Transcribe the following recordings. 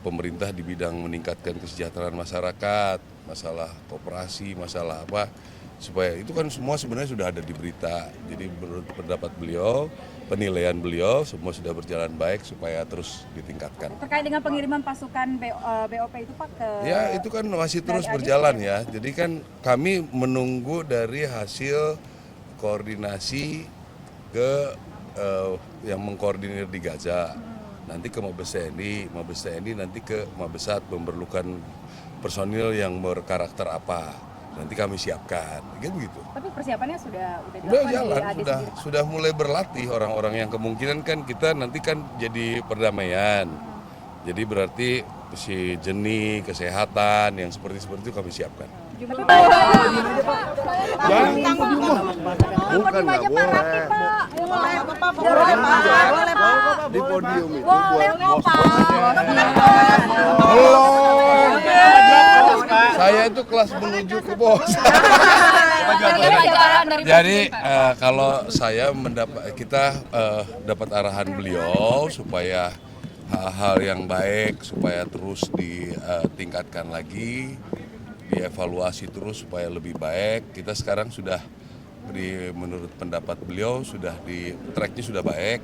pemerintah di bidang meningkatkan kesejahteraan masyarakat, masalah koperasi, masalah apa, supaya itu kan semua sebenarnya sudah ada di berita. Jadi menurut pendapat beliau, penilaian beliau semua sudah berjalan baik supaya terus ditingkatkan. Terkait dengan pengiriman pasukan BOP itu Pak ke... Ya itu kan masih terus berjalan ya. Jadi kan kami menunggu dari hasil koordinasi ke yang mengkoordinir di Gaza. Nanti ke Mabes TNI nanti ke Mabesat memerlukan personil yang berkarakter apa. Nanti kami siapkan, gitu. Tapi persiapannya sudah jalan, sudah mulai berlatih orang-orang yang kemungkinan kan kita nanti kan jadi perdamaian. Jadi berarti si jenis kesehatan yang seperti itu kami siapkan. Bukan nggak boleh. Di podium itu buat Saya itu kelas menuju ke bos. Jadi kalau saya kita dapat arahan beliau supaya hal-hal yang baik supaya terus ditingkatkan lagi, dievaluasi terus supaya lebih baik. Kita sekarang sudah menurut pendapat beliau sudah di tracknya sudah baik.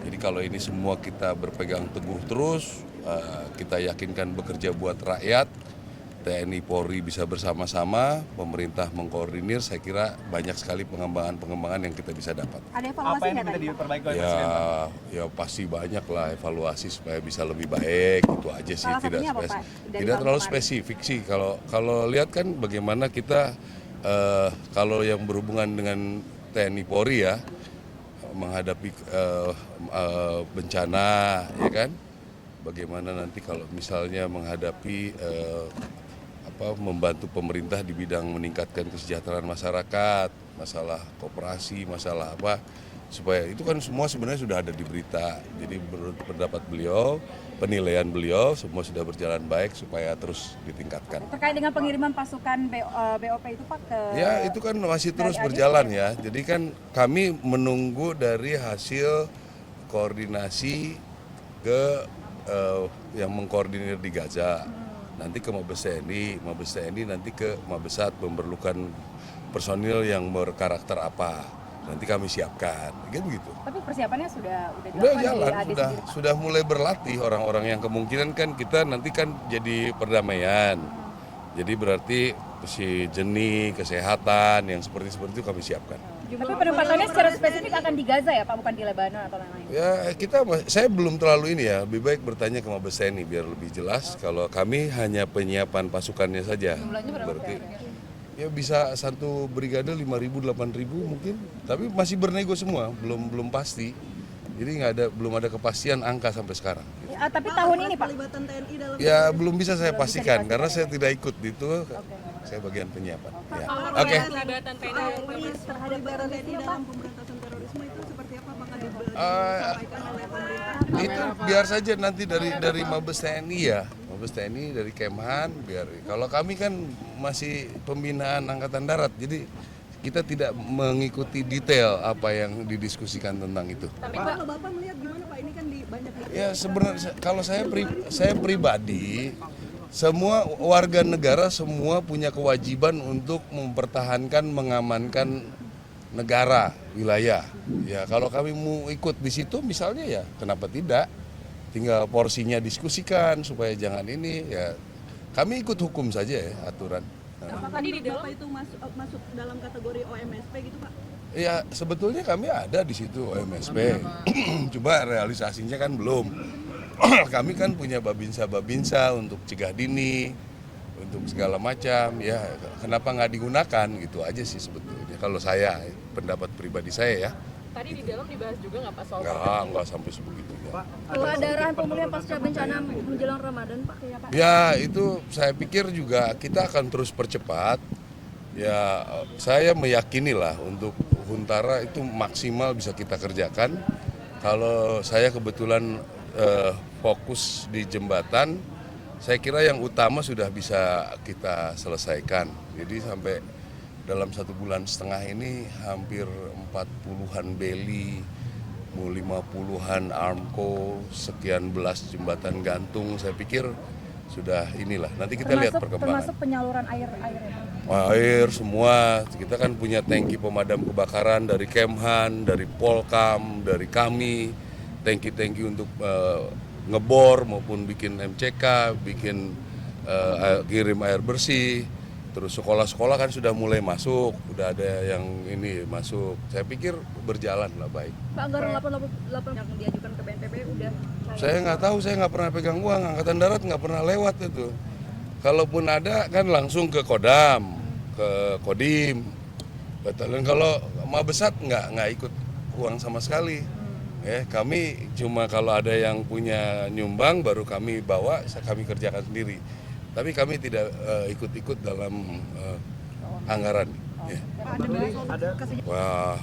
Jadi kalau ini semua kita berpegang teguh terus, kita yakinkan bekerja buat rakyat, TNI Polri bisa bersama-sama, pemerintah mengkoordinir, saya kira banyak sekali pengembangan yang kita bisa dapat. Ada evaluasi apa yang minta diperbaiki oleh Presiden? Ya pasti banyak lah evaluasi supaya bisa lebih baik, itu aja sih. Tidak terlalu spesifik sih. Kalau lihat kan bagaimana kita, kalau yang berhubungan dengan TNI Polri ya, menghadapi bencana, ya kan? Bagaimana nanti kalau misalnya menghadapi membantu pemerintah di bidang meningkatkan kesejahteraan masyarakat, masalah koperasi, masalah apa, supaya itu kan semua sebenarnya sudah ada di berita. Jadi menurut pendapat beliau, penilaian beliau semua sudah berjalan baik supaya terus ditingkatkan. Terkait dengan pengiriman pasukan BOP itu Pak ke... Ya itu kan masih terus berjalan ya. Jadi kan kami menunggu dari hasil koordinasi ke yang mengkoordinir di Gaza. Nanti ke Mabes TNI nanti ke Mabesat memerlukan personil yang berkarakter apa. Nanti kami siapkan, gitu. Tapi persiapannya sudah jalan, sudah mulai berlatih orang-orang yang kemungkinan kan kita nanti kan jadi perdamaian. Jadi berarti si jenis kesehatan yang seperti itu kami siapkan. Tapi penempatannya secara spesifik akan di Gaza ya Pak, bukan di Lebanon atau lain-lain? Ya saya belum terlalu ini ya, lebih baik bertanya ke Mabes TNI biar lebih jelas. Kalau kami hanya penyiapan pasukannya saja. Jumlahnya berapa? Berarti ya bisa satu brigade 5.000, 8.000 mungkin, tapi masih bernego semua, belum pasti. Jadi belum ada kepastian angka sampai sekarang. Ya, tapi tahun ini Pak? Ya belum bisa saya pastikan karena saya tidak ikut di itu. Saya bagian penyiapan. Ya. Oke. Pelibatan terhadap TNI dalam pemberantasan terorisme itu seperti apa? Apakah disampaikan oleh pemerintah? Itu biar saja nanti dari Mabes TNI ya, Mabes TNI dari Kemhan biar. Kalau kami kan masih pembinaan Angkatan Darat, jadi kita tidak mengikuti detail apa yang didiskusikan tentang itu. Tapi kalau Bapak melihat gimana Pak? Ini kan di banyak. Ya sebenarnya kalau saya pribadi, semua warga negara semua punya kewajiban untuk mempertahankan, mengamankan negara, wilayah. Ya kalau kami mau ikut di situ misalnya ya kenapa tidak? Tinggal porsinya diskusikan supaya jangan ini ya. Kami ikut hukum saja ya aturan. Apakah di dalam itu masuk dalam kategori OMSP gitu Pak? Ya sebetulnya kami ada di situ OMSP. Coba realisasinya kan belum. Kami kan punya babinsa untuk cegah dini, untuk segala macam, ya kenapa nggak digunakan gitu aja sih sebetulnya. Kalau saya, pendapat pribadi saya ya. Tadi di dalam dibahas juga nggak Pak soal? Nggak sampai sebegitu ya. Peladaran pemulihan pasca bencana menjelang Ramadan Pak ya Pak? Ya itu saya pikir juga kita akan terus percepat. Ya saya meyakini lah untuk Huntara itu maksimal bisa kita kerjakan. Kalau saya kebetulan fokus di jembatan, saya kira yang utama sudah bisa kita selesaikan. Jadi sampai dalam 1,5 bulan ini hampir 40-an beli mau 50-an Armco, sekian belas jembatan gantung, saya pikir sudah inilah. Nanti kita lihat perkembangan. Termasuk penyaluran air ya, Pak? Air semua, kita kan punya tangki pemadam kebakaran dari Kemhan, dari Polkam, dari kami, tangki-tangki untuk ngebor maupun bikin MCK, bikin kirim air bersih. Terus sekolah-sekolah kan sudah mulai masuk, udah ada yang ini masuk. Saya pikir berjalan lah baik. Pak, anggaran 88 yang diajukan ke BNPB udah Saya nggak tahu, saya nggak pernah pegang uang. Angkatan Darat nggak pernah lewat itu. Kalaupun ada kan langsung ke Kodam, ke Kodim. Betul. Kalau Mabesat nggak ikut uang sama sekali. Kami cuma kalau ada yang punya nyumbang baru kami bawa, kami kerjakan sendiri. Tapi kami tidak ikut-ikut dalam anggaran. Wah,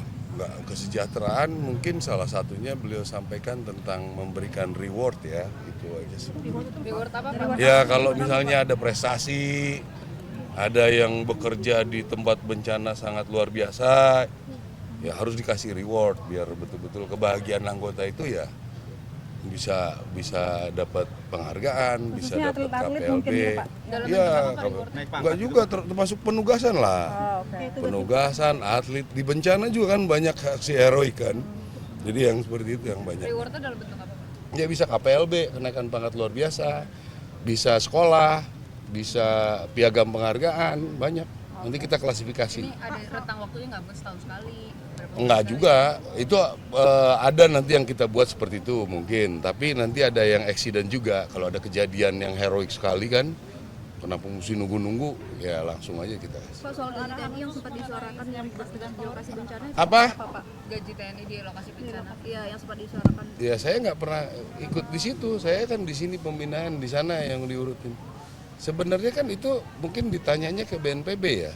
kesejahteraan mungkin salah satunya beliau sampaikan tentang memberikan reward ya, itu aja sih. Reward apa? Ya kalau misalnya ada prestasi, ada yang bekerja di tempat bencana sangat luar biasa, ya harus dikasih reward biar betul-betul kebahagiaan anggota itu ya bisa dapat penghargaan, bisa dapat KPLB. Ya, enggak juga termasuk penugasan lah. Penugasan, atlet di bencana juga kan banyak aksi heroik kan. Jadi yang seperti itu yang banyak. Rewardnya dalam bentuk apa? Ya bisa KPLB, kenaikan pangkat luar biasa, bisa sekolah, bisa piagam penghargaan, banyak. Nanti kita klasifikasi. Ini ada rentang waktunya nggak setahun sekali? Enggak juga, itu ada nanti yang kita buat seperti itu mungkin, tapi nanti ada yang eksiden juga. Kalau ada kejadian yang heroik sekali kan, kenapa mesti nunggu-nunggu, ya langsung aja kita. Pak, soal gaji TNI yang sempat disuarakan yang di lokasi bencana itu Apa? Pak? Gaji TNI di lokasi bencana? Iya, yang sempat disuarakan. Ya saya nggak pernah ikut di situ, saya kan di sini pembinaan, di sana yang diurutin. Sebenarnya kan itu mungkin ditanyanya ke BNPB ya.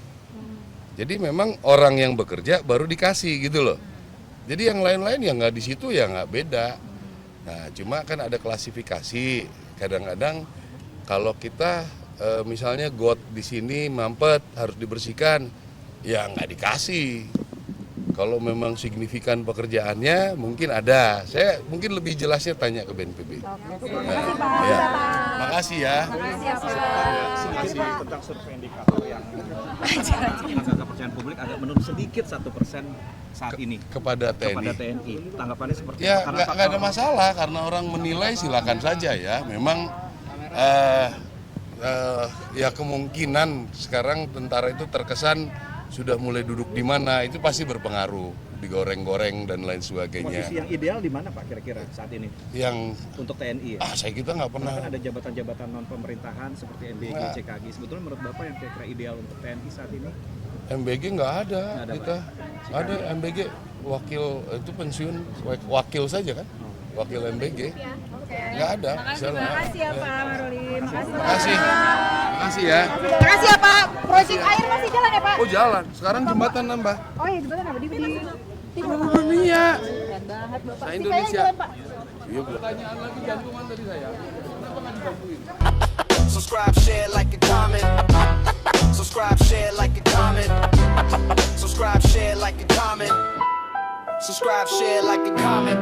Jadi memang orang yang bekerja baru dikasih gitu loh. Jadi yang lain-lain yang nggak di situ ya nggak beda. Nah cuma kan ada klasifikasi. Kadang-kadang kalau kita misalnya got di sini mampet harus dibersihkan, ya nggak dikasih. Kalau memang signifikan pekerjaannya mungkin ada. Saya mungkin lebih jelasnya tanya ke BNPB. Ya. Makasih ya. Tentang survei indikator yang angka kepercayaan publik agak menurun sedikit 1% saat ini Kepada TNI. Tanggapannya seperti Ya apa? nggak ada masalah karena orang menilai silakan saja ya. Memang ya kemungkinan sekarang tentara itu terkesan sudah mulai duduk di mana, itu pasti berpengaruh, digoreng-goreng dan lain sebagainya. Posisi yang ideal di mana Pak kira-kira saat ini? Yang Untuk TNI ya? saya kita nggak pernah. Kan ada jabatan-jabatan non pemerintahan seperti MBG, Nah. CKG. Sebetulnya menurut Bapak yang kira-kira ideal untuk TNI saat ini? MBG nggak ada, Nggak ada, kita Pak. ada MBG wakil itu pensiun wakil saja kan, wakil MBG nggak ada. Terima kasih ya Pak Maruli. Makasih ya. Terima kasih ya Pak. Proyek air masih jalan ya Pak? Oh jalan, sekarang jembatan nambah. Oh iya jembatan apa? Di Dunia. Keren banget Bapak. Saya Sisanya Indonesia. jalan Pak. Iya, pertanyaan lagi jantungan tadi saya. Kenapa nggak dibantuin? Subscribe, share, like, and comment. Subscribe, share, like, and comment. Subscribe, share, like, and comment. Subscribe, share, like, and comment.